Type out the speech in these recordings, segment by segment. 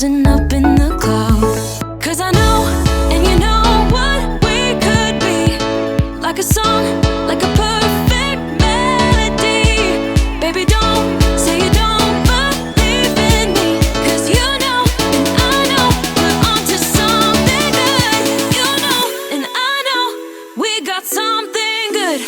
frozen up in the clouds. 'Cause I know, and you know what we could be. Like a song, like a perfect melody. Baby, don't say you don't believe in me. 'Cause you know, and I know, we're onto something good. You know, and I know, we got something good.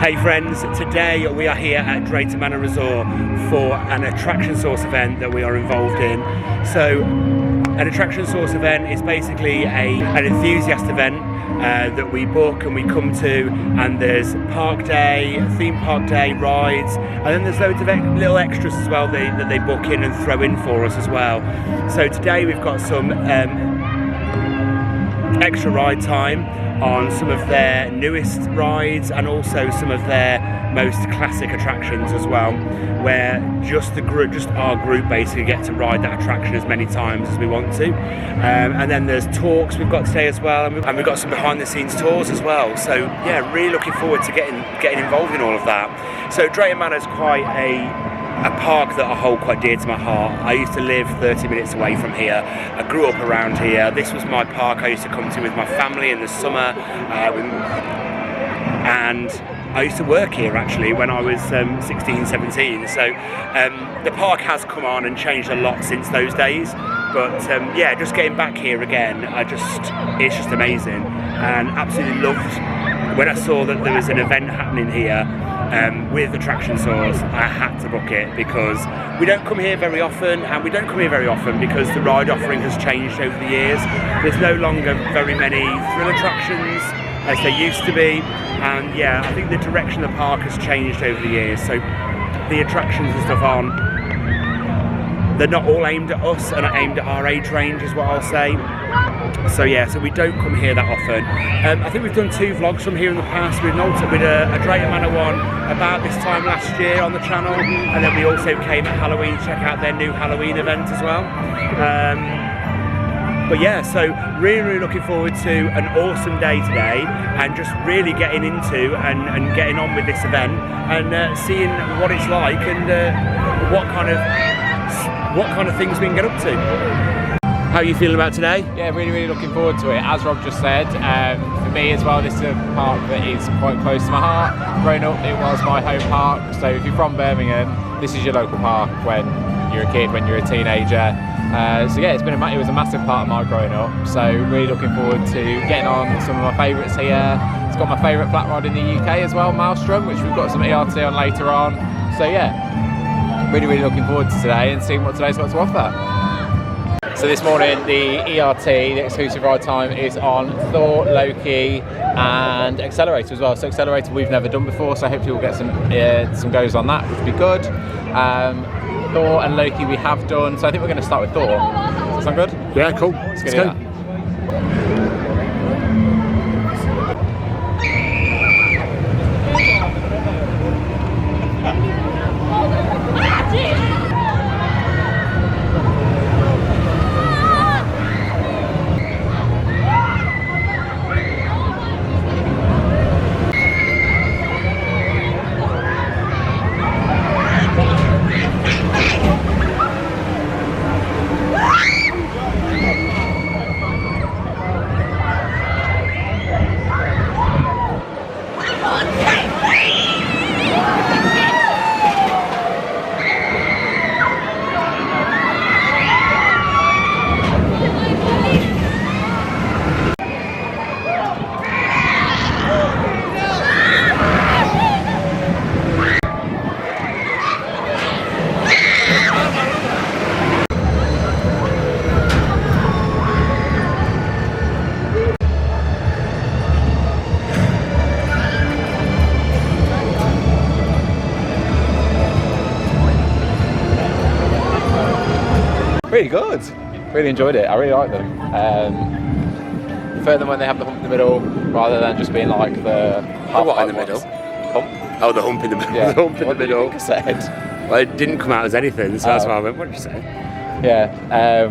Hey friends, today we are here at Drayton Manor Resort for an attraction source event that we are involved in. So an attraction source event is basically an enthusiast event that we book and we come to, and there's park day, theme park day, rides, and then there's loads of little extras as well that they book in and throw in for us as well. So today we've got some extra ride time on some of their newest rides and also some of their most classic attractions as well, where just our group basically get to ride that attraction as many times as we want to. And then there's talks we've got today as well, and we've got some behind the scenes tours as well. So yeah, really looking forward to getting involved in all of that. So Drayton Manor is quite a park that I hold quite dear to my heart. I used to live 30 minutes away from here. I grew up around here. This was my park I used to come to with my family in the summer, and I used to work here actually when I was 16, 17. So the park has come on and changed a lot since those days. But yeah, just getting back here again, it's just amazing, and absolutely loved when I saw that there was an event happening here with Attraction Source. I had to book it because we don't come here very often, and we don't come here very often because the ride offering has changed over the years. There's no longer very many thrill attractions as there used to be, and yeah, I think the direction of the park has changed over the years. So the attractions and stuff they're not all aimed at us and are aimed at our age range, is what I'll say. So yeah, so we don't come here that often. I think we've done 2 vlogs from here in the past. We did a Drayton Manor one about this time last year on the channel, and then we also came at Halloween to check out their new Halloween event as well. But yeah, so really looking forward to an awesome day today, and just really getting into and getting on with this event, and seeing what it's like, and what kind of things we can get up to. How are you feeling about today? Yeah, really looking forward to it. As Rob just said, for me as well, this is a park that is quite close to my heart. Growing up, it was my home park. So if you're from Birmingham, this is your local park when you're a kid, when you're a teenager. So yeah, it was a massive part of my growing up. So really looking forward to getting on some of my favourites here. It's got my favourite flat ride in the UK as well, Maelstrom, which we've got some ERT on later on. So yeah, really looking forward to today and seeing what today's got to offer. So this morning, the ERT, the exclusive ride time, is on Thor, Loki and Accelerator as well. So Accelerator we've never done before, so hopefully we'll get some goes on that, which will be good. Thor and Loki we have done, so I think we're going to start with Thor. Does that sound good? Yeah, cool. Let's go. really good. Really enjoyed it. I really like them. Prefer them when they have the hump in the middle rather than just being like the half what in the middle? Hump. Oh, the hump in the middle. Yeah. The hump in the What did you middle. think I said? Well, it didn't come out as anything, so that's why I went, what did you say? Yeah.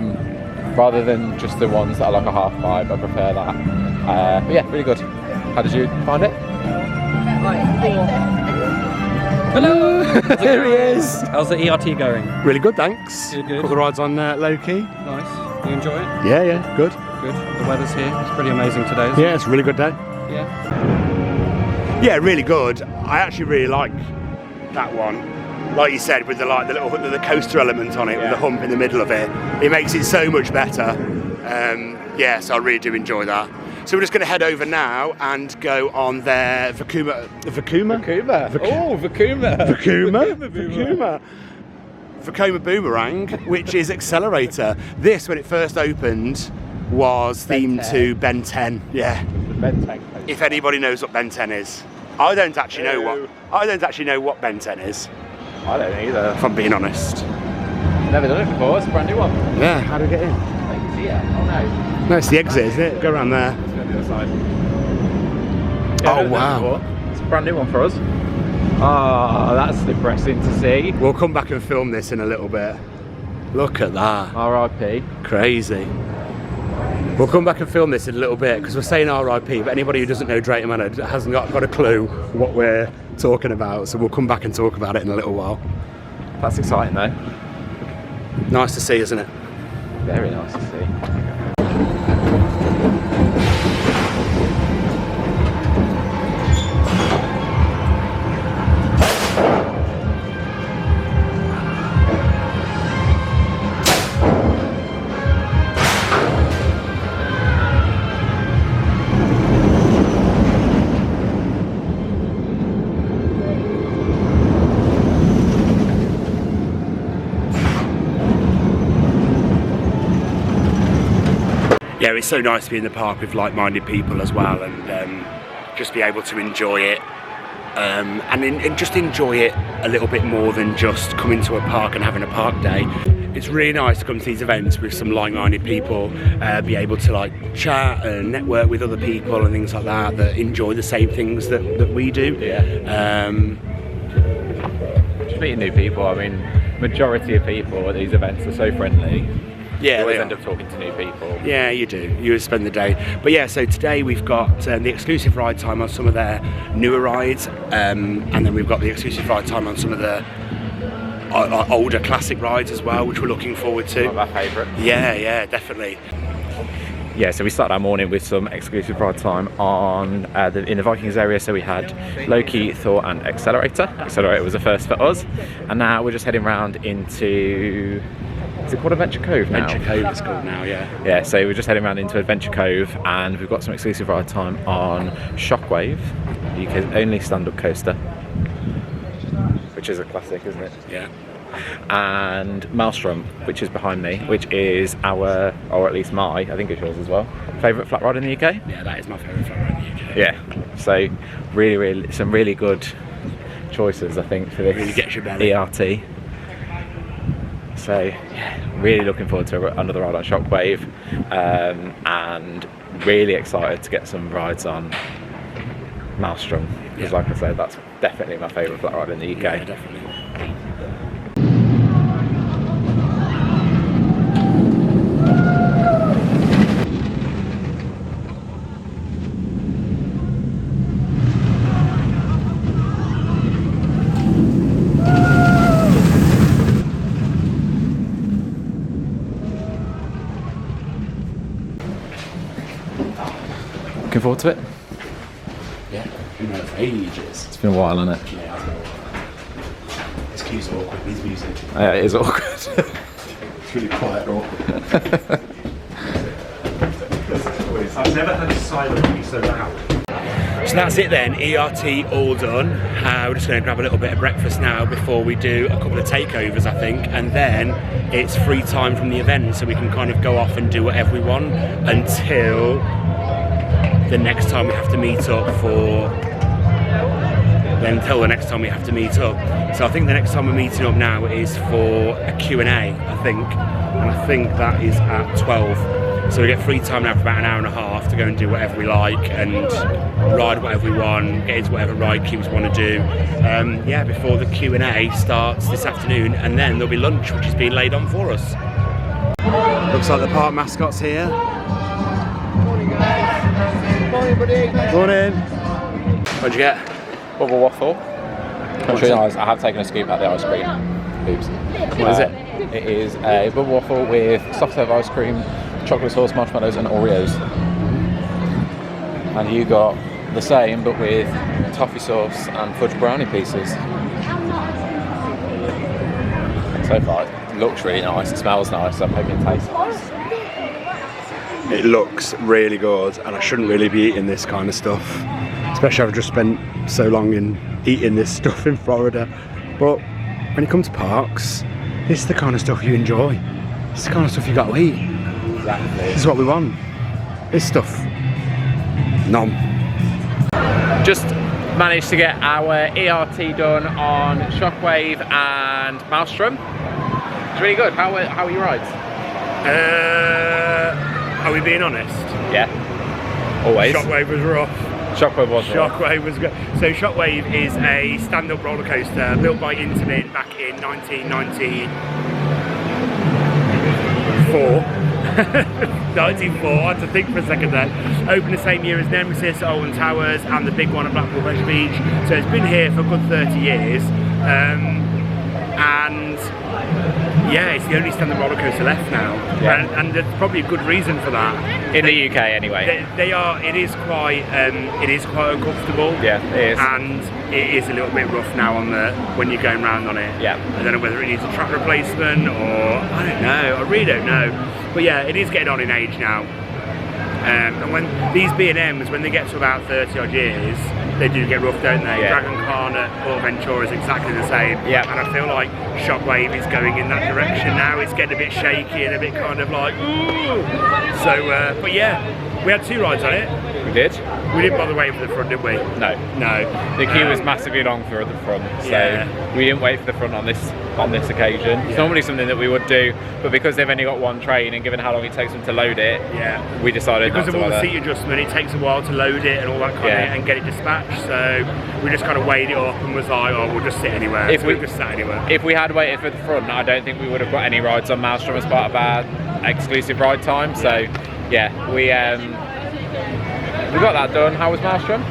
Rather than just the ones that are like a half pipe, I prefer that. But yeah, really good. How did you find it? Hello! There he is. How's the ERT going? Really good, thanks. Good, good. Couple of rides on Low-key. Nice. You enjoy it? Yeah, good. Good. The weather's here. It's pretty amazing today, isn't Yeah, it's a really good day. it? Yeah. Yeah, really good. I actually really like that one. Like you said, with the little coaster element on it, with the hump in the middle of it, it makes it so much better. Yeah, so I really do enjoy that. So we're just going to head over now and go on their Vekoma Boomerang, which is Accelerator. This, when it first opened, was themed to Ben 10. Yeah. Ben 10. If anybody knows what Ben 10 is, I don't actually know what Ben 10 is. I don't either. If I'm being honest. Never done it before. It's a brand new one. Yeah. How do we get in? I can see it. Oh no. No, it's the exit, isn't it? Go around there. Let's go to the other side. Oh, wow. It's a brand new one for us. Oh, that's depressing to see. We'll come back and film this in a little bit. Look at that. R.I.P. Crazy. We'll come back and film this in a little bit because we're saying RIP, but anybody who doesn't know Drayton Manor hasn't got a clue what we're talking about, so we'll come back and talk about it in a little while. That's exciting though. Nice to see, isn't it? Very nice to see. Yeah, it's so nice to be in the park with like-minded people as well, and just be able to enjoy it, and just enjoy it a little bit more than just coming to a park and having a park day. It's really nice to come to these events with some like-minded people, be able to like chat and network with other people and things like that enjoy the same things that we do. Yeah. Just meeting new people. I mean, majority of people at these events are so friendly. Yeah, you always they end up talking to new people. Yeah, you do. You spend the day. But yeah, so today we've got the exclusive ride time on some of their newer rides, and then we've got the exclusive ride time on some of the older classic rides as well, which we're looking forward to. One of our favourites. Yeah, definitely. Yeah, so we started our morning with some exclusive ride time on in the Vikings area. So we had Loki, Thor and Accelerator. Accelerator was the first for us. And now we're just heading round into... Is it called Adventure Cove now? Adventure Cove it's called now, yeah. Yeah, so we're just heading around into Adventure Cove and we've got some exclusive ride time on Shockwave, the UK's only stand-up coaster, which is a classic, isn't it? Yeah. And Maelstrom, which is behind me, which is our, or at least my, I think it's yours as well, favourite flat ride in the UK? Yeah, that is my favourite flat ride in the UK. Yeah, so really, some really good choices, I think, for this Really gets your belly. ERT. So yeah, really looking forward to another ride on Shockwave, and really excited to get some rides on Maelstrom, because like I said, that's definitely my favourite flat ride in the UK. Yeah, definitely. Looking forward to it? Yeah, been there for ages. It's been a while, hasn't it? Yeah, it's been a while. This queue's awkward, these music. Yeah, it is awkward. It's really quiet and awkward. I've never had a silent be so loud. So that's it then, ERT all done. We're just going to grab a little bit of breakfast now before we do a couple of takeovers, I think, and then it's free time from the event, so we can kind of go off and do whatever we want until the next time we have to meet up for then until the next time we have to meet up. So I think the next time we're meeting up now is for a Q&A, I think, and I think that is at 12. So we get free time now for about an hour and a half to go and do whatever we like and ride whatever we want, get into whatever ride queues want to do. Yeah, before the Q&A starts this afternoon, and then there'll be lunch, which is being laid on for us. Looks like the park mascot's here. Morning, guys. Morning, buddy. Morning. What'd you get? Bubble waffle. Country nice. I have taken a scoop at the ice cream. Oops. What is it? It is a bubble waffle with soft serve ice cream, chocolate sauce, marshmallows, and Oreos. And you got the same, but with toffee sauce and fudge brownie pieces. So far, it looks really nice. It smells nice. I'm hoping it tastes nice. It looks really good, and I shouldn't really be eating this kind of stuff. Especially I've just spent so long in eating this stuff in Florida. But when you come to parks, this is the kind of stuff you enjoy. It's the kind of stuff you got to eat. Exactly. This is what we want. This stuff. Nom. Just managed to get our ERT done on Shockwave and Maelstrom. It's really good. How are your rides? Are we being honest? Yeah. Always. Shockwave was rough. Shockwave was rough. Shockwave was good. So Shockwave is a stand-up roller coaster built by Intamin back in 1994. 1994, I had to think for a second there. Opened the same year as Nemesis, Alton Towers, and the big one at Blackpool Pleasure Beach. So it's been here for a good 30 years. And yeah, it's the only stand-up roller coaster left now. Yeah. And there's probably a good reason for that. In the UK anyway. They are. It is quite uncomfortable. Yeah, it is. And it is a little bit rough now when you're going round on it. Yeah. I don't know whether it needs a track replacement or I don't know. I really don't know. But yeah, it is getting on in age now. And when these B&Ms, when they get to about 30 odd years, they do get rough, don't they? Yeah. Dragon Khan at Port Ventura is exactly the same. Yeah. And I feel like Shockwave is going in that direction now. It's getting a bit shaky and a bit kind of like, ooh. So, but yeah, we had 2 rides on it. We did. We didn't bother waiting for the front, did we? No. No. The queue was massively long for the front, so Yeah. we didn't wait for the front on this occasion. It's Yeah. normally something that we would do, but because they've only got one train and given how long it takes them to load it, Yeah. we decided Because not of to all the bother. seat adjustment, it takes a while to load it and all that kind Yeah. of and get it dispatched. So we just kind of weighed it up and was like, oh, we'll just sit anywhere. If So we- we've just sat anywhere. If we had waited for the front, I don't think we would have got any rides on Maelstrom as part of our exclusive ride time. So yeah, we got that done. How was Maelstrom?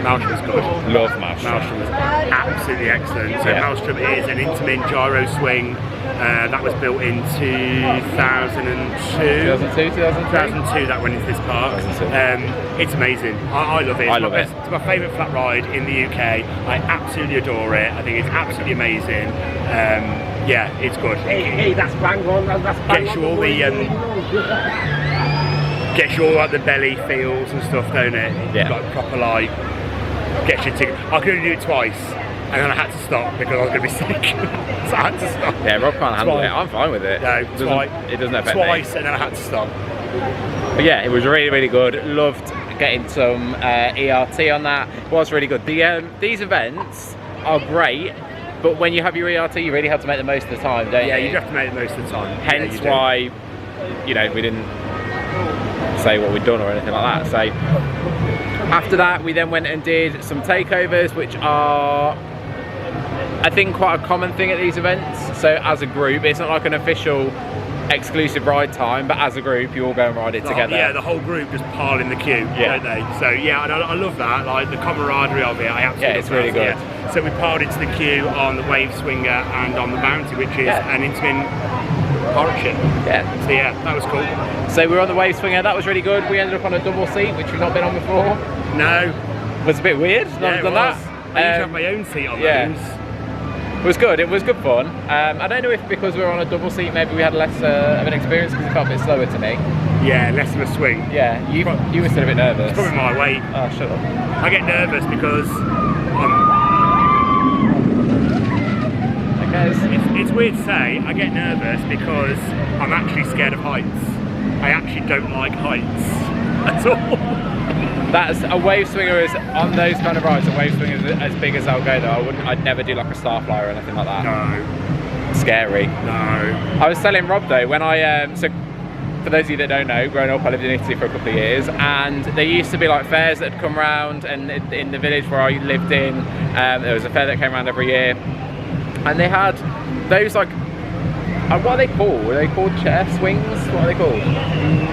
Maelstrom was good. Love Maelstrom. Maelstrom was absolutely excellent. So Yeah. Maelstrom is an Intamin gyro swing that was built in 2002. 2002 that went into this park. 2002. It's amazing. I love it. I love it. It's my favourite flat ride in the UK. I absolutely adore it. I think it's absolutely amazing. Yeah, it's good. Hey, that's bang on. That's bang Gets on you all the gets you all like the belly feels and stuff, don't it? Yeah. Like proper like gets you ticket. I could only do it twice, and then I had to stop because I was going to be sick. So I had to stop. Yeah, Rob can't handle Twice. it. I'm fine with it. No, It doesn't affect twice, me. and then I had to stop. But yeah, it was really, really good. Loved getting some ERT on that. It was really good. These events are great, but when you have your ERT, you really have to make the most of the time, don't Yeah, you? you have to make the most of the time. Hence Yeah, you do. why, we didn't say what we'd done or anything like that. So after that, we then went and did some takeovers, which are, I think, quite a common thing at these events. So as a group, it's not like an official exclusive ride time, but as a group, you all go and ride it together. Yeah, the whole group just pile in the queue, Yeah. don't they? So yeah, and I love that, like the camaraderie of it. I absolutely Yeah, it's love really that. good. Yeah. So we piled into the queue on the Wave Swinger and on the Bounty, which is Yeah. an Intamin partnership. Yeah. So yeah, that was cool. So we were on the Wave Swinger, that was really good. We ended up on a double seat, which we've not been on before. No, Was a bit weird, yeah, not it done was. that. I used to have my own seat on yeah. those. It was good. It was good fun. I don't know if because we were on a double seat, maybe we had less of an experience because it felt a bit slower to me. Yeah, less of a swing. Yeah, you were still a bit nervous. It's probably my weight. Oh, shut up. I get nervous because it's weird to say, I get nervous because I'm actually scared of heights. I actually don't like heights at all. That's a wave swinger is on those kind of rides. A wave swinger is as big as I'll go though. I'd never do like a star flyer or anything like that. No. Scary. No. I was telling Rob though when I so for those of you that don't know, growing up I lived in Italy for a couple of years, and there used to be like fairs that had come round, and in the village where I lived in, there was a fair that came around every year, and they had those like, what are they called? Are they called chair swings? What are they called?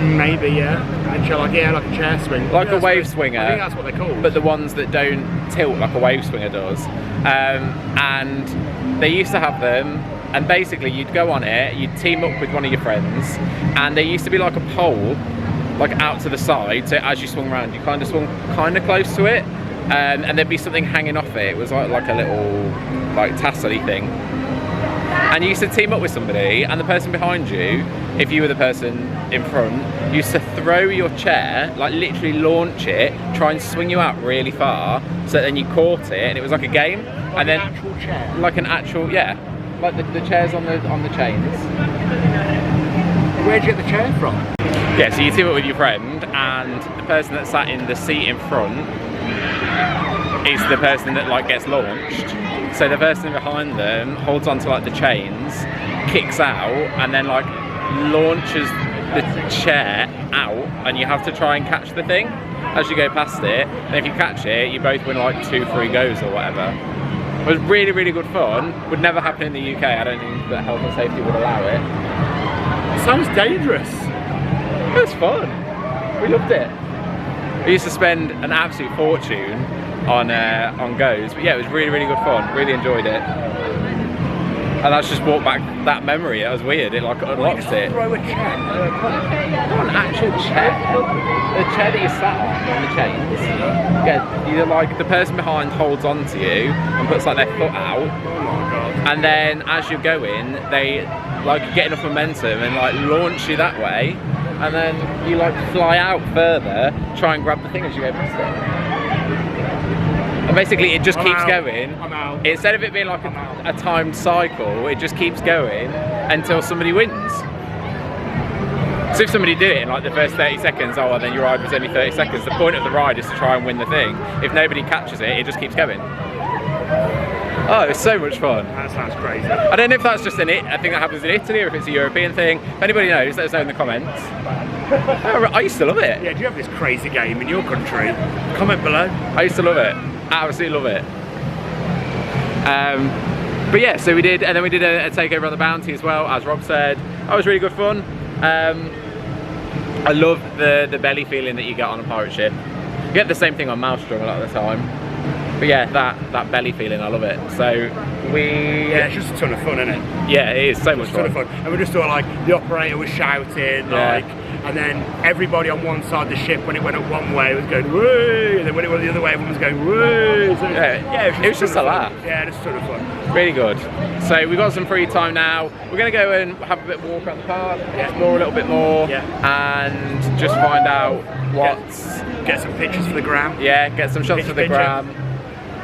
Maybe, yeah. Like a chair swing. Like a wave swinger. I think that's what they're called. But the ones that don't tilt like a wave swinger does. And they used to have them, and basically you'd go on it, you'd team up with one of your friends, and there used to be like a pole like out to the side, so as you swung around you kind of swung kind of close to it, and there'd be something hanging off it. It was like a little like tassel-y thing, and you used to team up with somebody, and the person behind you, if you were the person in front, used to throw your chair, like literally launch it, try and swing you out really far, so then you caught it, and it was like a game. Like and then an actual chair? Like an actual, yeah, like the chairs on the chains. Where'd you get the chair from? Yeah, so you team up with your friend, and the person that sat in the seat in front is the person that like gets launched. So the person behind them holds onto like the chains, kicks out, and then like launches the chair out, and you have to try and catch the thing as you go past it. And if you catch it, you both win like 2-3 goes or whatever. It was really, really good fun. Would never happen in the UK. I don't think that health and safety would allow it. Sounds dangerous. It was fun. We loved it. We used to spend an absolute fortune on goes, but yeah, it was really, really good fun. Really enjoyed it. And that's just brought back that memory. That was weird. It like unlocked it. Throw a chair. Not an actual chair. The chair that you sat on the chains. Yeah, you like the person behind holds on to you and puts like their foot out. Oh my god. And then as you're going, they like get enough momentum and like launch you that way, and then you like fly out further, try and grab the thing as you go past it. And basically it just keeps going. I'm out. Instead of it being like a timed cycle, it just keeps going until somebody wins. So if somebody did it in like the first 30 seconds, oh well, then your ride was only 30 seconds. The point of the ride is to try and win the thing. If nobody catches it, it just keeps going. Oh, it's so much fun. That sounds crazy. I don't know if that's just a thing that happens in Italy or if it's a European thing. If anybody knows, let us know in the comments. I used to love it. Yeah, do you have this crazy game in your country? Comment below. I used to love it. Absolutely love it. But yeah, so we did, and then we did a takeover on the Bounty as well, as Rob said. That was really good fun. I love the belly feeling that you get on a pirate ship. You get the same thing on Maelstrom a lot of the time. But yeah, that belly feeling, I love it. So yeah, it's just a ton of fun, isn't it? Yeah, it is so much fun. A ton of fun. And we just thought like the operator was shouting, like, and then everybody on one side of the ship, when it went up one way, was going woo, and then when it went the other way, everyone was going woo. So it was just a laugh. Yeah, just a ton of fun. Really good. So we've got some free time now. We're going to go and have a bit of a walk around the park, explore a little bit more, and just find out get some pictures for the gram. Yeah, get some shots for the gram.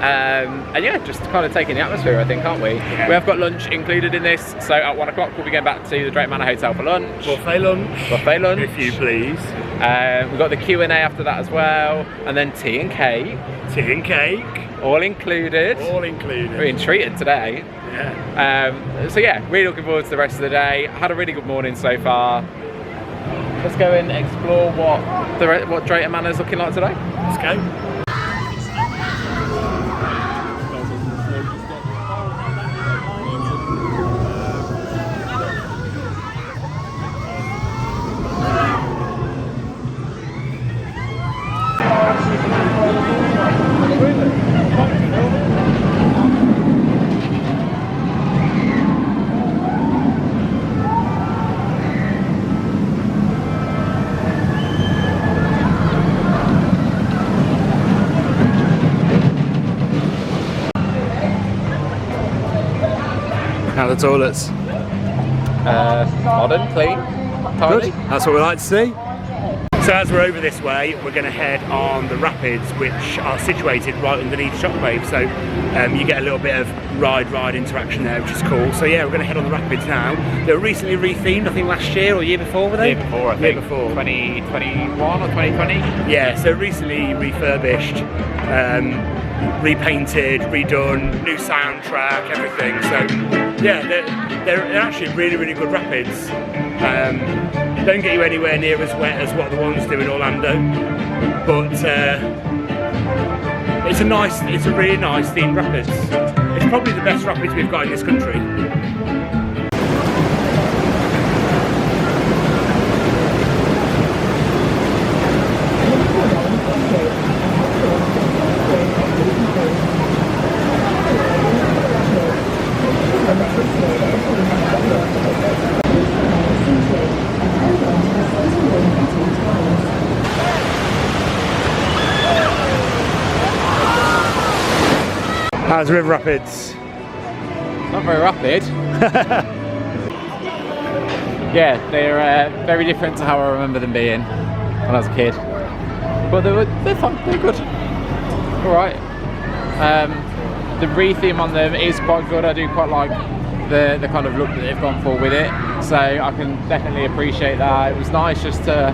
And yeah, just kind of taking the atmosphere, I think, aren't we? Yeah. We have got lunch included in this, so at 1 o'clock we'll be going back to the Drayton Manor Hotel for lunch. Buffet lunch. Buffet lunch. If you please. We've got the Q&A after that as well, and then tea and cake. Tea and cake. All included. All included. We're being treated today. Yeah. So yeah, really looking forward to the rest of the day. Had a really good morning so far. Let's go and explore what Drayton Manor is looking like today. Let's go. How are the toilets? Modern, clean, tidy. Good. That's what we like to see. So as we're over this way, we're going to head on the rapids, which are situated right underneath Shockwave. So you get a little bit of ride interaction there, which is cool. So yeah, we're going to head on the rapids now. They were recently rethemed, I think last year or year before, were they? Year before, I think. Year before. 2021 or 2020? Yeah, so recently refurbished, repainted, redone, new soundtrack, everything. So yeah, they're actually really good rapids. Don't get you anywhere near as wet as what the ones do in Orlando, but it's a really nice themed rapids. It's probably the best rapids we've got in this country. How's River Rapids? Not very rapid. Yeah, they're very different to how I remember them being when I was a kid. But they're fun, they're good. Alright. The re-theme on them is quite good. I do quite like the kind of look that they've gone for with it. So I can definitely appreciate that. It was nice just to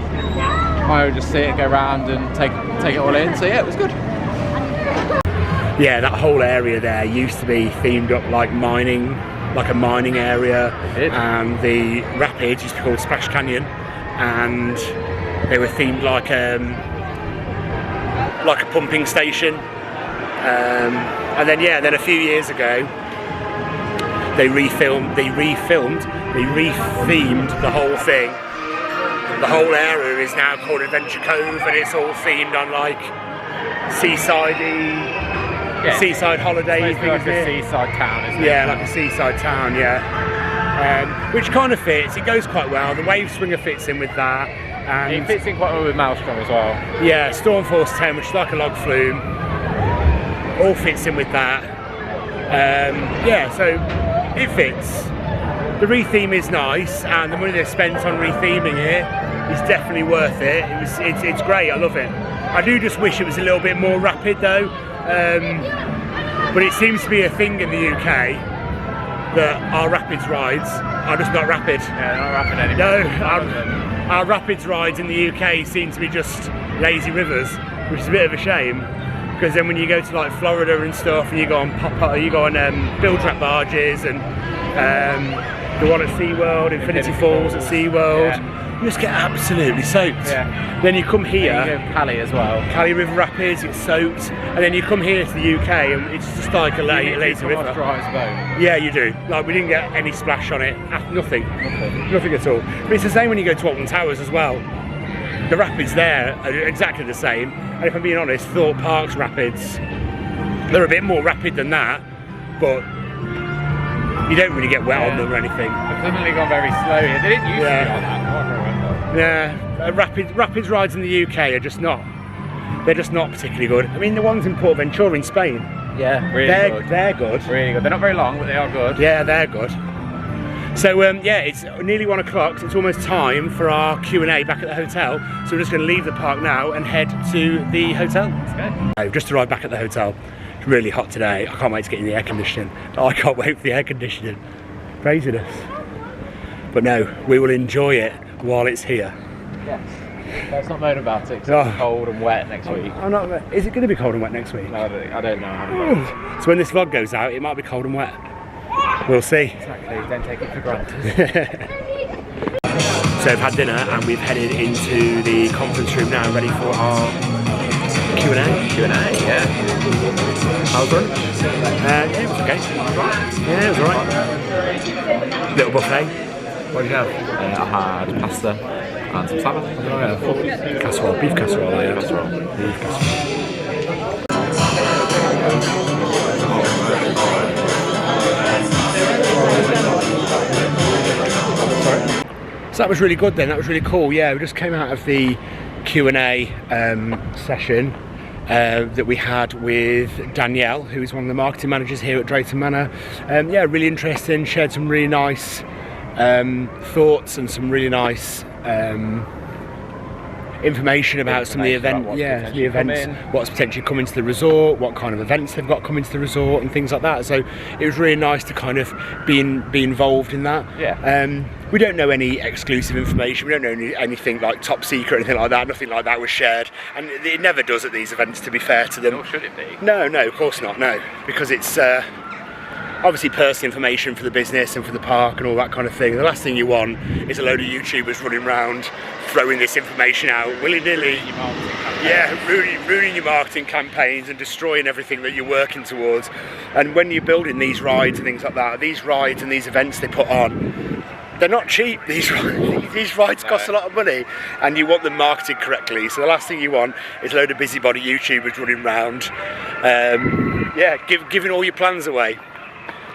just sit, go around and take it all in. So yeah, it was good. Yeah, that whole area there used to be themed up like mining, like a mining area, and the rapids used to be called Splash Canyon, and they were themed like a pumping station. And then then a few years ago they rethemed the whole thing. The whole area is now called Adventure Cove, and it's all themed on like seaside holiday thing, like a seaside town, isn't it? Yeah, like a seaside town, yeah. Which kind of fits, it goes quite well. The wave swinger fits in with that. And it fits in quite well with Maelstrom as well. Yeah, Stormforce 10, which is like a log flume, all fits in with that. Yeah, so it fits. The retheme is nice, and the money they've spent on retheming it is definitely worth it. It's great, I love it. I do just wish it was a little bit more rapid though. But it seems to be a thing in the UK that our rapids rides are just not rapid. Yeah, they're not rapid anymore. No, our rapids rides in the UK seem to be just lazy rivers, which is a bit of a shame. Because then when you go to like Florida and stuff, and you go on build trap barges, and the one at SeaWorld, Infinity Falls at SeaWorld, you just get absolutely soaked. Yeah. Then you come here, and you go Cali as well. Cali River Rapids, it's soaked, and then you come here to the UK, and it's just like a lazy river. Yeah, you do. Like, we didn't get any splash on it, nothing at all. But it's the same when you go to Alton Towers as well. The rapids there are exactly the same, and if I'm being honest, Thorpe Park's rapids, they're a bit more rapid than that, but you don't really get wet on them or anything. They've suddenly gone very slow here. They didn't used to be like that, I can't remember. Yeah, rapids rides in the UK are just not, they're just not particularly good. I mean, the ones in Port Ventura in Spain, yeah, really good. They're good. Really good. They're not very long, but they are good. Yeah, they're good. So yeah, it's nearly 1 o'clock, so it's almost time for our Q&A back at the hotel. So we're just going to leave the park now and head to the hotel. Let's go. Just arrived back at the hotel. It's really hot today. I can't wait to get in the air conditioning. I can't wait for the air conditioning. Craziness. But no, we will enjoy it while it's here. Yes. Let's not moan about it, because it's cold and wet next week. Is it going to be cold and wet next week? No, I don't know. So when this vlog goes out, it might be cold and wet. We'll see. Exactly, don't take it for granted. So we've had dinner and we've headed into the conference room now, ready for our Q&A. Q&A, yeah. How's lunch? Yeah, it was okay. Yeah, it was alright. Little buffet. What did you have? I had pasta and some salad. What did I have? Casserole, beef casserole. Beef casserole. Beef casserole. So that was really good then, that was really cool. Yeah, we just came out of the Q&A session that we had with Danielle, who is one of the marketing managers here at Drayton Manor. Yeah, really interesting, shared some really nice thoughts and some really nice information about some of the events, what's potentially coming to the resort, what kind of events they've got coming to the resort and things like that. So it was really nice to kind of be involved in that. We don't know any exclusive information, we don't know anything like top secret or anything like that. Nothing like that was shared, and it never does at these events, to be fair to them. Nor should it be. No, of course not, no, because it's obviously personal information for the business and for the park and all that kind of thing. The last thing you want is a load of YouTubers running around throwing this information out willy-nilly. Ruining your marketing campaigns and destroying everything that you're working towards. And when you're building these rides and things like that, these rides and these events they put on, they're not cheap. These rides cost a lot of money, and you want them marketed correctly. So the last thing you want is a load of busybody YouTubers running around, giving all your plans away.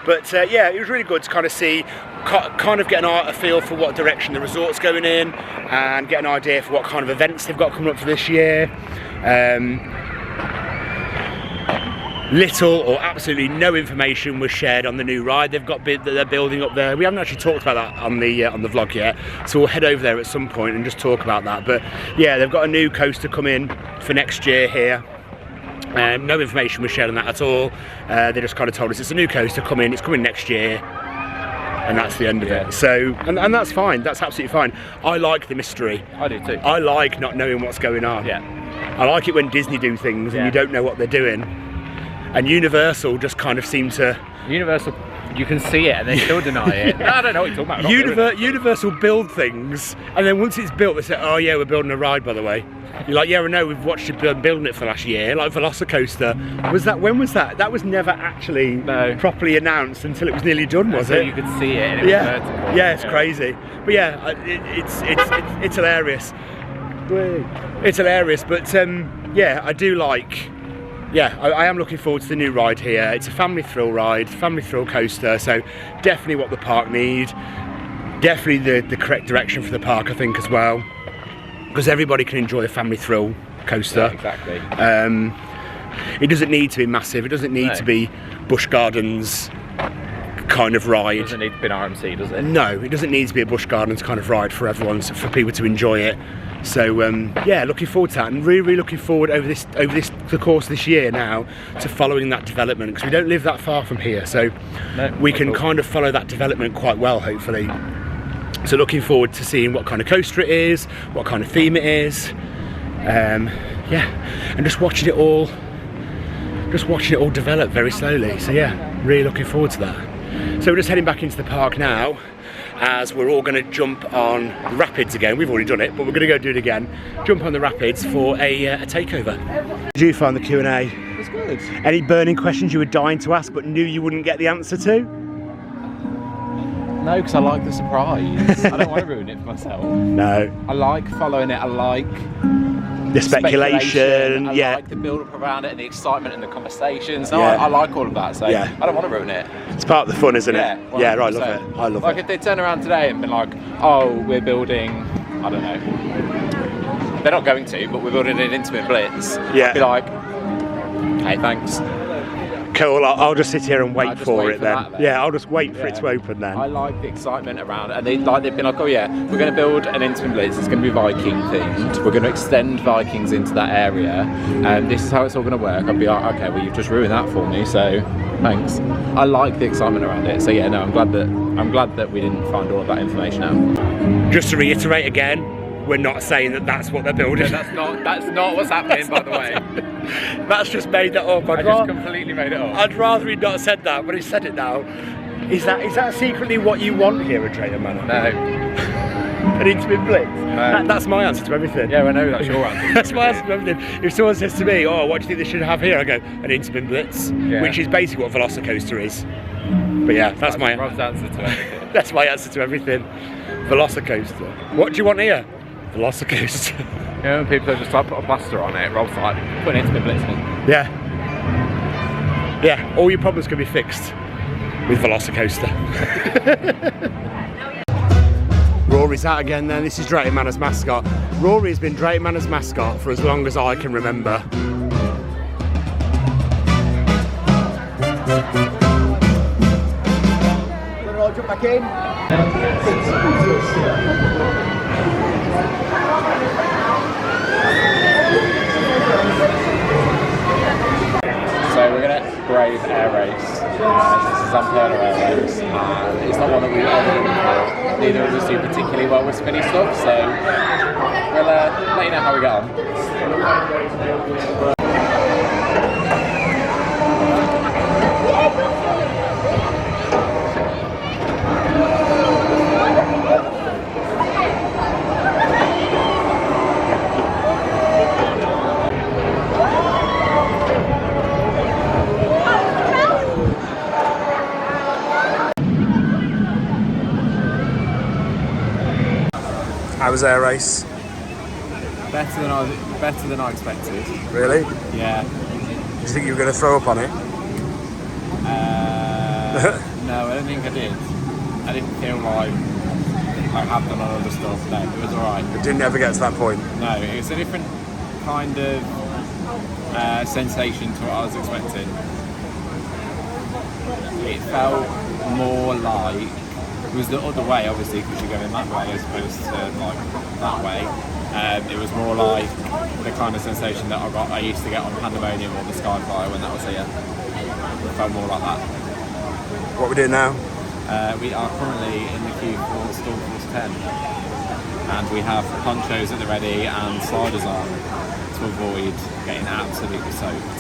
But it was really good to kind of see, kind of get a feel for what direction the resort's going in, and get an idea for what kind of events they've got coming up for this year. Little or absolutely no information was shared on the new ride they've got that they're building up there. We haven't actually talked about that on the vlog yet, so we'll head over there at some point and just talk about that. But yeah, they've got a new coaster coming for next year here. No information was shared on that at all. They just kind of told us it's a new coaster coming, it's coming next year, and that's the end of it. So, and that's fine, that's absolutely fine. I like the mystery. I do too. I like not knowing what's going on. I like it when Disney do things and you don't know what they're doing. And Universal just kind of seem to... Universal, you can see it and they still deny it. I don't know what you're talking about. Universal build things, and then once it's built, they say, oh yeah, we're building a ride, by the way. You're like, yeah, I know, we've watched you building it for the last year, like Velocicoaster. When was that? That was never actually properly announced until it was nearly done, was it? You could see it and it was vertical. Yeah, it's crazy. But yeah, it's hilarious. It's hilarious, but I do like... I am looking forward to the new ride here. It's a family thrill ride, family thrill coaster, so definitely what the park need. Definitely the correct direction for the park, I think, as well. Because everybody can enjoy a family thrill coaster. Yeah, exactly. It doesn't need to be massive, it doesn't need to be Busch Gardens kind of ride. It doesn't need to be an RMC, does it? No, it doesn't need to be a Busch Gardens kind of ride for everyone, for people to enjoy it. So looking forward to that, and really looking forward over the course of this year now to following that development, because we don't live that far from here, so we can kind of follow that development quite well, hopefully. So looking forward to seeing what kind of coaster it is, what kind of theme it is, and just watching it all develop very slowly. So yeah, really looking forward to that. So we're just heading back into the park now, as we're all going to jump on the rapids again. We've already done it, but we're going to go do it again. Jump on the rapids for a takeover. Did you find the Q&A? It was good. Any burning questions you were dying to ask but knew you wouldn't get the answer to? No, because I like the surprise. I don't want to ruin it for myself. No. I like following it. I like the speculation. I like the build-up around it and the excitement and the conversations. No, I like all of that, so I don't want to ruin it. It's part of the fun, isn't it? 100%. Yeah, I love it. I love it. Like if they turn around today and been like, oh, we're building, I don't know. They're not going to, but we're building an intimate blitz. Yeah. I'd be like, hey, thanks. Cool, I'll just sit here and wait for it then. Yeah, I'll just wait for it to open then. I like the excitement around it, and they've been like, oh yeah, we're going to build an intimate blitz, it's going to be Viking themed, we're going to extend Vikings into that area, and this is how it's all going to work. I'd be like, okay, well you've just ruined that for me, so thanks. I like the excitement around it, so yeah, no, I'm glad that we didn't find all of that information out. Just to reiterate again, we're not saying that that's what they're building. No, that's not what's happening, by the way. That's just made that up. I just completely made it up. I'd rather he'd not said that, but he said it now. Is that secretly what you want here at Drayton Manor? No. An intimate blitz? No. That's my answer to everything. Yeah, I know that's your answer. That's my answer to everything. If someone says to me, oh, what do you think they should have here? I go, an intimate blitz, which is basically what Velocicoaster is. But yeah, that's my Rob's answer to everything. That's my answer to everything. Velocicoaster. What do you want here? Velocicoaster. You know, when people are just like, put a plaster on it, Rob's like, put an intimate blitz in. Yeah. Yeah, all your problems can be fixed with Velocicoaster. Rory's out again then. This is Drayton Manor's mascot. Rory has been Drayton Manor's mascot for as long as I can remember. We'll all jump back in. Wave air race. This is Zamperla air race, and it's not one that we've ever done before. Neither of us do particularly well with spinny stuff, so we'll let you know how we get on. How was air race? Better than I expected. Really? Yeah. Did you think you were going to throw up on it? No, I don't think I did. I didn't feel like I have done on other stuff. No, it was alright. It didn't ever get to that point. No, it was a different kind of sensation to what I was expecting. It felt more like, it was the other way obviously because you're going that way as opposed to like that way. It was more like the kind of sensation that I used to get on Pandemonium or the Skyfire when that was here. It felt more like that. What we doing now? We are currently in the queue for Storm Force 10 and we have ponchos at the ready and sliders on to avoid getting absolutely soaked.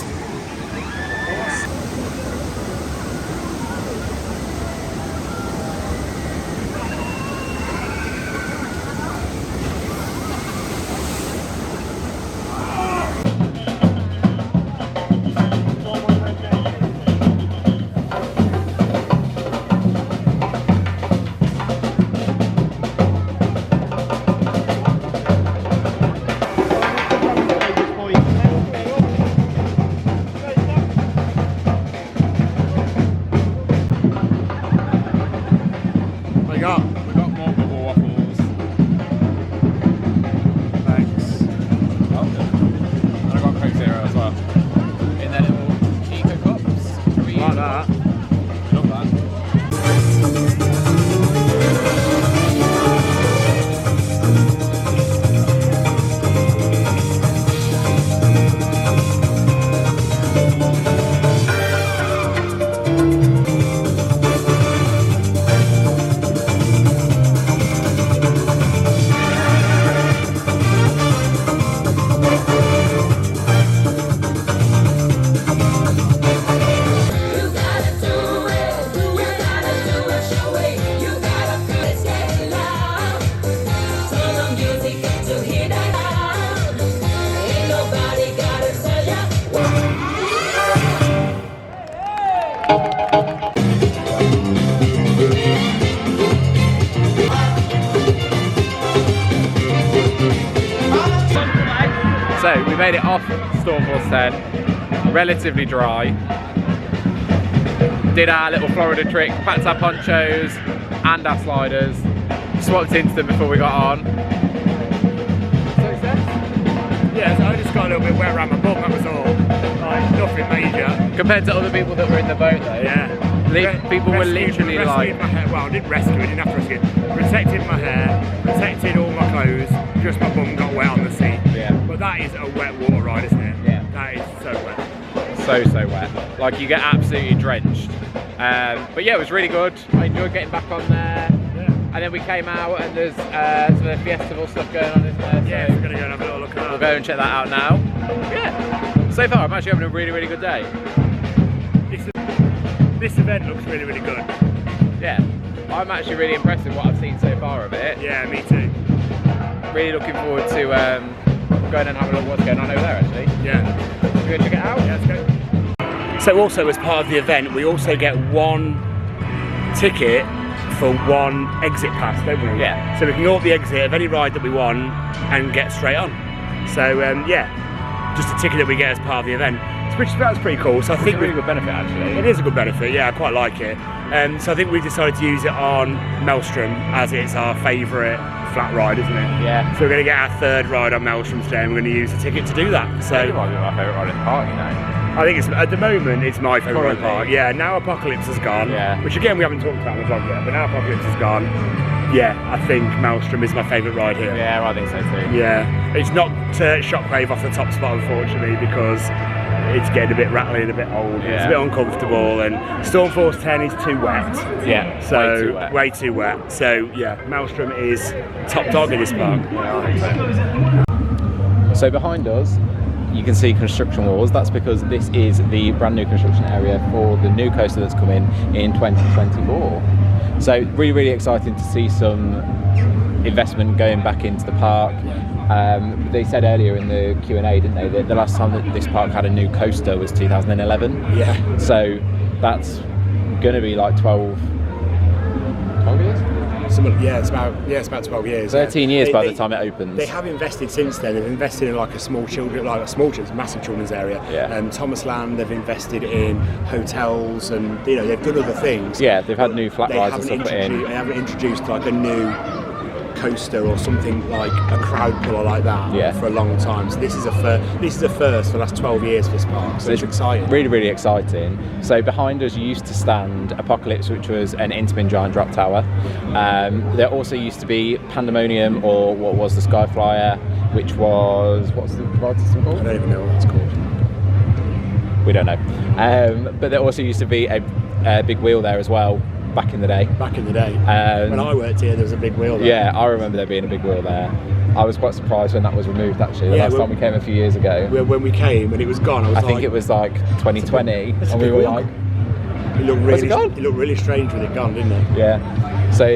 We got more bubble waffles. Thanks. Welcome. And I got Coke Zero as well. In their little cheaper cups. Like that. Love that. So we made it off Storm Force 10, relatively dry. Did our little Florida trick, packed our ponchos and our sliders, swapped into them before we got on. Success? Yeah, so I just got a little bit wet around my bum, that was all. Like, nothing major. Compared to other people that were in the boat though. Yeah. People were literally like... my hair. Well, I didn't rescue, I didn't have to rescue. Protected my hair, protected all my clothes, just my bum got wet on the seat. Yeah. But that is a wet water ride, isn't it? Yeah. That is so wet. So wet. Like you get absolutely drenched. But yeah, it was really good. I enjoyed getting back on there. Yeah. And then we came out and there's some of the festival stuff going on, isn't there? Yeah, So we're going to go and have a little look at that. we'll go and check that out now. Yeah. So far, I'm actually having a really, really good day. This event looks really, really good. Yeah. I'm actually really impressed with what I've seen so far of it. Yeah, me too. Really looking forward to going and having a look what's going on over there actually. Yeah. Should we go check it out? Yeah, let's go. So also as part of the event, we also get one ticket for one exit pass, don't we? Yeah. So we can go up the exit of any ride that we want and get straight on. So yeah, just a ticket that we get as part of the event. That's pretty cool. So I think It's a really good benefit actually. it is a good benefit. Yeah, I quite like it. So I think we've decided to use it on Maelstrom as it's our favourite flat ride, isn't it? Yeah. So we're going to get our third ride on Maelstrom today, and we're going to use the ticket to do that. So It might be my favourite ride in the park, you know. I think it's at the moment it's my favourite Currently. part. Yeah, now Apocalypse has gone, Yeah. which again we haven't talked about in the vlog yet, but now Apocalypse has gone. Yeah, I think Maelstrom is my favourite ride here. Yeah, I think so too. Yeah, it's not Shockwave off the top spot unfortunately because it's getting a bit rattly and a bit old. It's Yeah. a bit uncomfortable, and Stormforce 10 is too wet. Yeah, So way too wet. So yeah, Maelstrom is top dog in this park. So behind us, you can see construction walls. That's because this is the brand new construction area for the new coaster that's coming in 2024. So really exciting to see some investment going back into the park. They said earlier in the Q&A, didn't they, that the last time that this park had a new coaster was 2011. Yeah. So that's going to be like 12 years? It's about 12 years. 13 years by the time it opens. They have invested since then. They've invested in like a massive children's area. Yeah. Thomas Land. They've invested in hotels, and they've done other things. Yeah, they've had new flat rides and stuff put in. They haven't introduced like a new coaster or something like a crowd puller like that for a long time. So this is a first for the last 12 years for this park. So it's exciting. Really exciting. So behind us, you used to stand Apocalypse, which was an in-spin giant drop tower. There also used to be Pandemonium, or what was the Skyflyer, which was, what's the ride system called? I don't even know what that's called. We don't know. But there also used to be a big wheel there as well. Back in the day. When I worked here, there was a big wheel there. Yeah, I remember there being a big wheel there. I was quite surprised when that was removed, actually. The last time we came a few years ago. When we came and it was gone, I think it was like 2020, and we were like, it looked really strange with it gone, didn't it? Yeah. So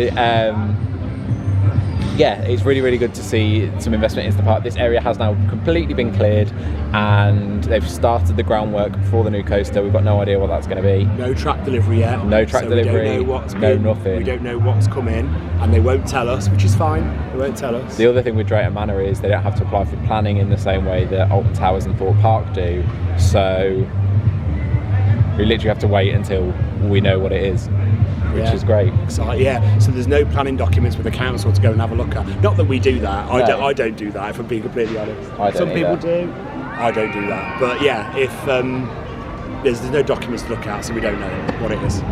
it's really good to see some investment into the park. This area has now completely been cleared, and they've started the groundwork for the new coaster. We've got no idea what that's going to be. No track delivery yet. No track delivery. We don't know what's nothing. We don't know what's come in, and they won't tell us, which is fine. They won't tell us. The other thing with Drayton Manor is they don't have to apply for planning in the same way that Alton Towers and Thorpe Park do. So we literally have to wait until we know what it is. Which is great. Yeah, so there's no planning documents with the council to go and have a look at. Not that we do that. I don't do that, if I'm being completely honest. Some people do. I don't do that. But yeah, if there's no documents to look at, so we don't know what it is.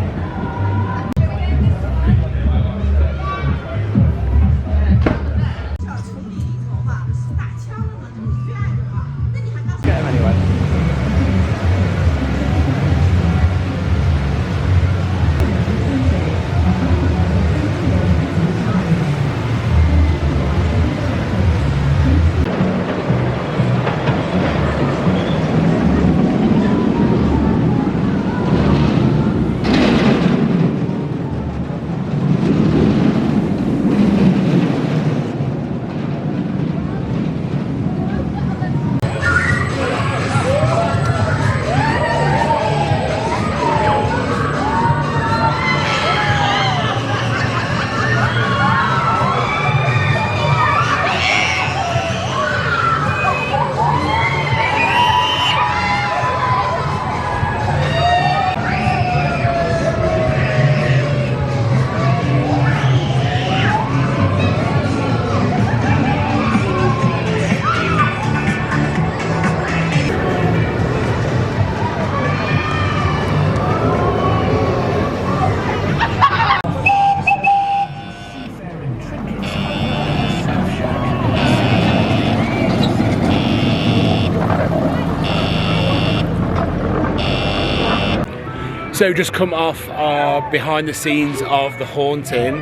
So just come off our behind the scenes of The Haunting.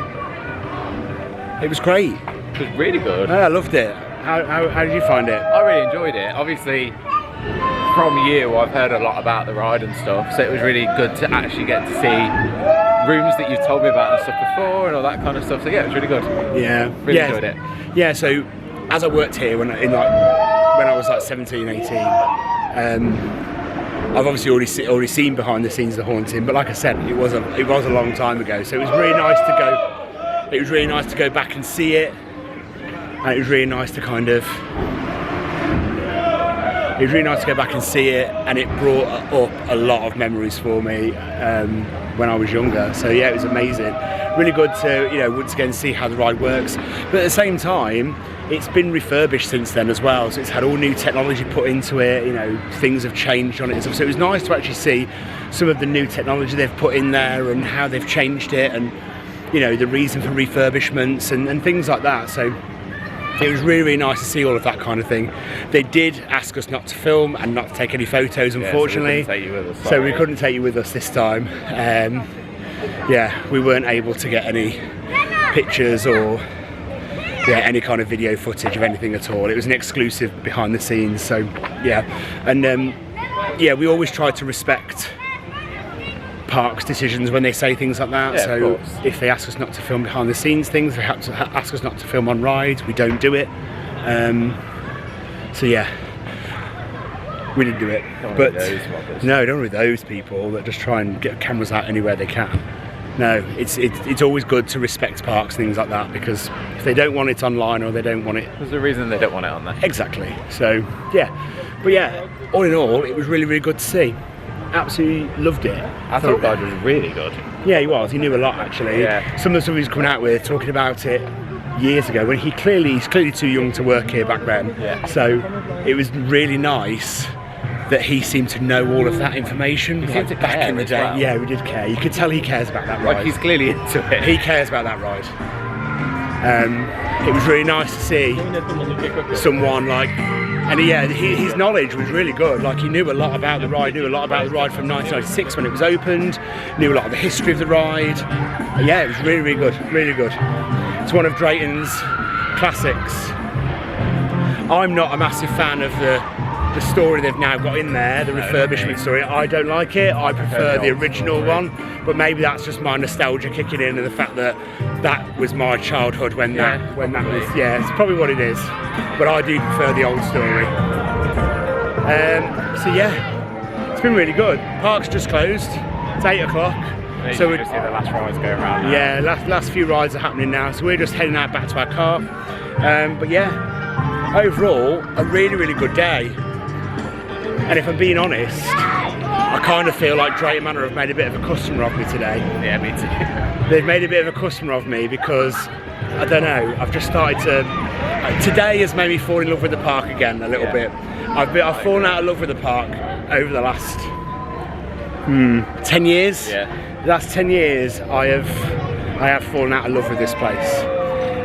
It was great. It was really good. I loved it. How did you find it? I really enjoyed it. Obviously, from you, I've heard a lot about the ride and stuff, so it was really good to actually get to see rooms that you've told me about and stuff before and all that kind of stuff. So yeah, it was really good. Yeah. Really enjoyed it. Yeah, so as I worked here when I was like 17, 18, I've obviously already seen behind the scenes of The Haunting, but like I said, it was a long time ago. So it was really nice to go. It was really nice to go back and see it, and it was really nice to kind of. It was really nice to go back and see it, and it brought up a lot of memories for me when I was younger. So yeah, it was amazing. Really good to once again see how the ride works, but at the same time, it's been refurbished since then as well. So it's had all new technology put into it. Things have changed on it and stuff. So it was nice to actually see some of the new technology they've put in there and how they've changed it, and the reason for refurbishments and things like that. So it was really, really nice to see all of that kind of thing. They did ask us not to film and not to take any photos, unfortunately. So we couldn't take you with us this time. Yeah, we weren't able to get any pictures or any kind of video footage of anything at all. It was an exclusive behind the scenes. So yeah, and yeah, we always try to respect parks' decisions when they say things like that. Yeah, so if they ask us not to film behind the scenes things, they have to ask us not to film on rides, we don't do it. So yeah, we didn't do it. But no, don't worry, those people that just try and get cameras out anywhere they can. No, it's always good to respect parks, things like that, because if they don't want it online or they don't want it, there's a reason they don't want it on there. Exactly. So yeah, but yeah, all in all, it was really, really good to see. Absolutely loved it. I thought Guy was really good. Yeah, he was. He knew a lot, actually. Yeah. Some of the stuff he was coming out with, talking about it years ago, when he's clearly too young to work here back then. Yeah. So it was really nice that he seemed to know all of that information. He seemed to back care in the as day. well. Yeah, we did care. You could tell he cares about that ride. Like, he's clearly into it. He cares about that ride. It was really nice to see someone like, and his knowledge was really good. Like, he knew a lot about the ride, from 1996 when it was opened, knew a lot of the history of the ride. Yeah, it was really, really good, really good. It's one of Drayton's classics. I'm not a massive fan of the story they've now got in there, the refurbishment story. I don't like it. I prefer the original one, but maybe that's just my nostalgia kicking in, and the fact that that was my childhood when that was. Yeah, it's probably what it is. But I do prefer the old story. So yeah, it's been really good. Park's just closed. It's 8 o'clock. So we just see the last rides going around now. Yeah, last few rides are happening now. So we're just heading out back to our car. But yeah, overall, a really, really good day. And if I'm being honest, I kind of feel like Drayton Manor have made a bit of a customer of me today. Yeah, me too. They've made a bit of a customer of me because, I don't know, I've just started to... Today has made me fall in love with the park again a little bit. I've fallen out of love with the park over the last 10 years. Yeah. The last 10 years I have fallen out of love with this place.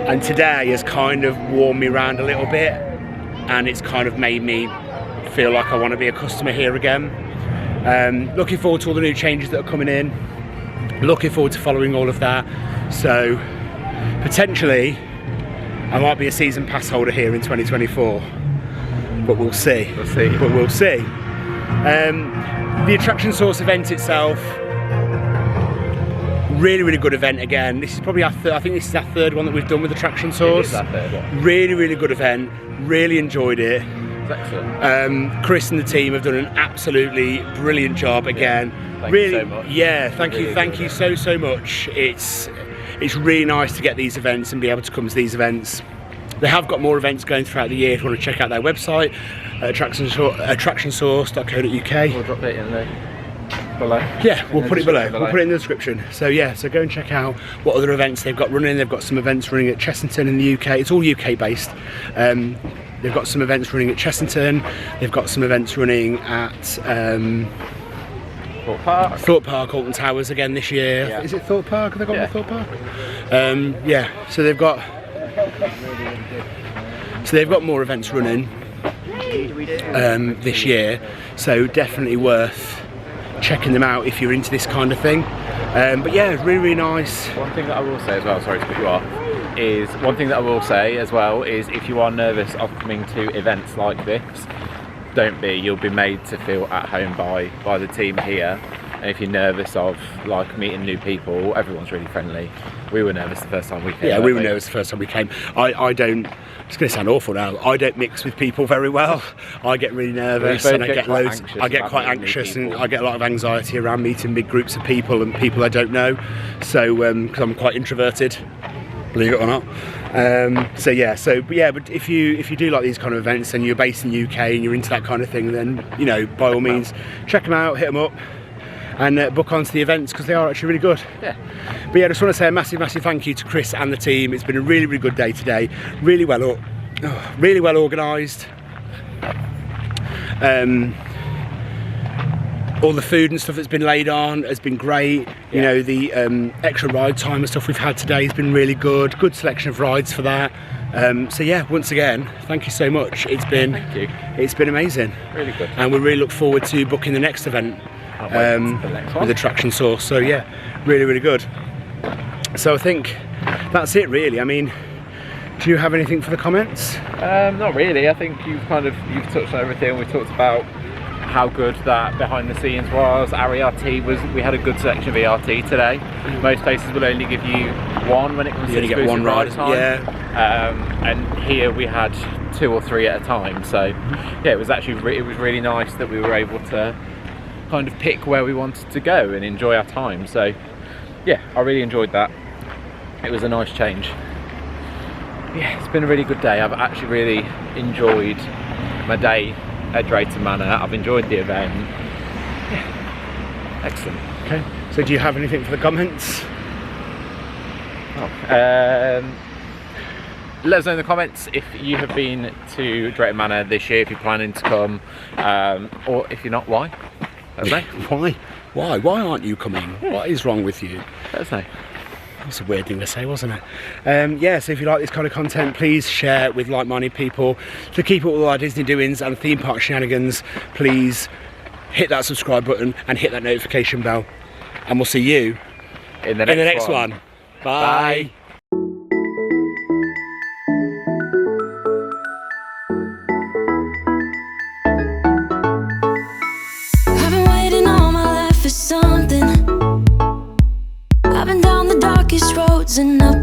And today has kind of warmed me around a little bit, and it's kind of made me feel like I want to be a customer here again. Looking forward to all the new changes that are coming in. Looking forward to following all of that. So potentially I might be a season pass holder here in 2024, but we'll see. But we'll see. The Attraction Source event itself, really, really good event again. This is probably I think this is our third one that we've done with Attraction Source. It is our third one. Really, really good event. Really enjoyed it. Excellent. Chris and the team have done an absolutely brilliant job again. Thank really, you so much. Yeah, thank you so much. It's really nice to get these events and be able to come to these events. They have got more events going throughout the year. If you want to check out their website, attractionsource.co.uk. We'll drop it in there below. Yeah, we'll put it below. We'll put it in the description. So yeah, so go and check out what other events they've got running. They've got some events running at Chessington in the UK. It's all UK based. They've got some events running at Chessington. They've got some events running at Thorpe Park, Alton Towers again this year. Yeah. Is it Thorpe Park? Have they got one at Thorpe Park? Yeah. So they've got more events running this year. So definitely worth checking them out if you're into this kind of thing. But yeah, it's really, really nice. One thing that I will say as well, sorry to cut you off, is if you are nervous of coming to events like this, don't be. You'll be made to feel at home by the team here. And if you're nervous of like meeting new people, everyone's really friendly. We were nervous the first time we came. Yeah, we were nervous the first time we came. I don't, it's going to sound awful now, I don't mix with people very well. I get really nervous and I get quite anxious and I get a lot of anxiety around meeting big groups of people and people I don't know. So, because I'm quite introverted, believe it or not. But if you do like these kind of events and you're based in the UK and you're into that kind of thing, then, you know, by all means, check them out, hit them up. And book onto the events because they are actually really good. Yeah. But yeah, I just want to say a massive thank you to Chris and the team. It's been a really, really good day today. Really well organised. All the food and stuff that's been laid on has been great. You know, the extra ride time and stuff we've had today has been really good. Good selection of rides for that. So yeah, once again, thank you so much. Thank you. It's been amazing. Really good. And we really look forward to booking the next event Can't wait for the next one. with Attraction Source. So yeah, really, really good. So I think that's it really. I mean, do you have anything for the comments? Not really. I think you've touched on everything. We talked about how good that behind the scenes was. Our ERT we had a good selection of ERT today. Most places will only give you one when it comes to only get exclusive one ride, time. yeah. And here we had 2 or 3 at a time. So yeah, it was actually it was really nice that we were able to kind of pick where we wanted to go and enjoy our time. So yeah, I really enjoyed that. It was a nice change. Yeah, it's been a really good day. I've actually really enjoyed my day at Drayton Manor. I've enjoyed the event. Yeah, excellent. Okay. So do you have anything for the comments? Let us know in the comments if you have been to Drayton Manor this year, if you're planning to come, or if you're not, why? Let us know. Why? Why aren't you coming? What is wrong with you? Let us know. That's a weird thing to say, wasn't it? Yeah, so if you like this kind of content, please share it with like-minded people. To keep up with all our Disney doings and theme park shenanigans, please hit that subscribe button and hit that notification bell. And we'll see you In the next one. Bye. I've been waiting all my life for something. I've been down the darkest roads and up in